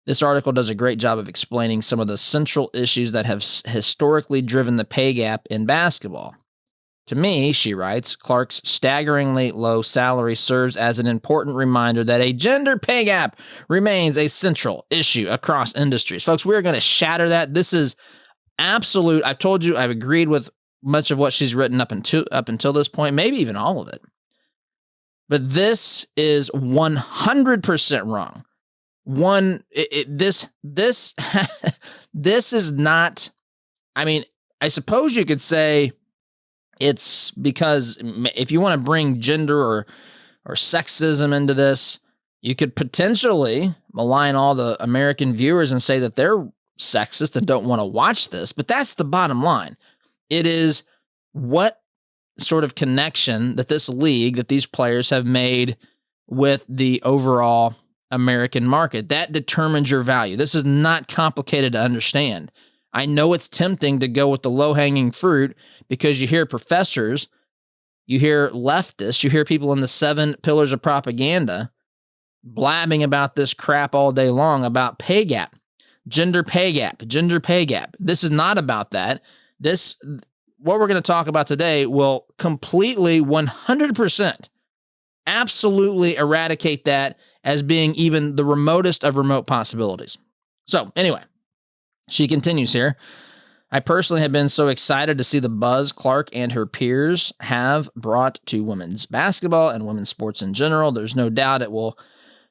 This article does a great job of explaining some of the central issues that have historically driven the pay gap in basketball. To me, she writes, Clark's staggeringly low salary serves as an important reminder that a gender pay gap remains a central issue across industries. Folks, we're going to shatter that. This is absolute. I've told you, I've agreed with much of what she's written up until this point, maybe even all of it. But this is 100% wrong. This is not, I mean, I suppose you could say it's because if you want to bring gender or sexism into this, you could potentially malign all the American viewers and say that they're sexist and don't want to watch this. But that's the bottom line. It is what sort of connection that this league, that these players have made with the overall American market. That determines your value. This is not complicated to understand. I know it's tempting to go with the low-hanging fruit because you hear professors, you hear leftists, you hear people in the 7 pillars of propaganda blabbing about this crap all day long about pay gap, gender pay gap, gender pay gap. This is not about that. What we're going to talk about today will completely 100% absolutely eradicate that as being even the remotest of remote possibilities. So anyway, she continues here. I personally have been so excited to see the buzz Clark and her peers have brought to women's basketball and women's sports in general. There's no doubt it will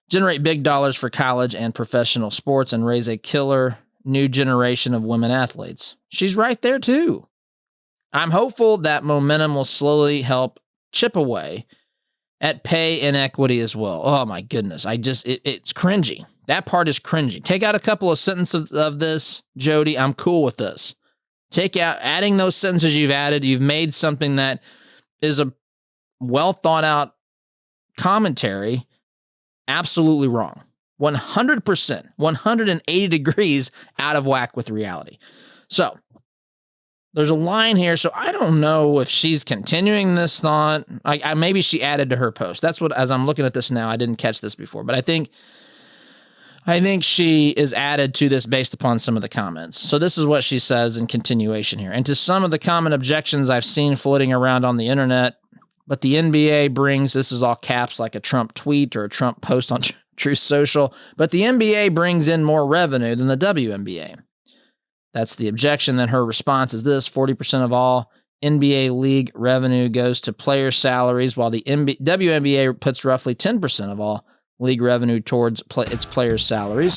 generate big dollars for college and professional sports and raise a killer new generation of women athletes. She's right there too. I'm hopeful that momentum will slowly help chip away at pay inequity as well. Oh my goodness. It's cringy. That part is cringy. Take out a couple of sentences of this, Jody. I'm cool with this. Take out, adding those sentences you've added. You've made something that is a well thought out commentary absolutely wrong. 100%, 180 degrees out of whack with reality. So there's a line here, so I don't know if she's continuing this thought. Maybe she added to her post. That's what, as I'm looking at this now, I didn't catch this before, but I think she is added to this based upon some of the comments. So this is what she says in continuation here. And to some of the common objections I've seen floating around on the internet, but the NBA brings, this is all caps like a Trump tweet or a Trump post on Truth Social, but the NBA brings in more revenue than the WNBA. That's the objection. Then her response is this: 40% of all NBA league revenue goes to player salaries, while the WNBA puts roughly 10% of all league revenue towards its players' salaries.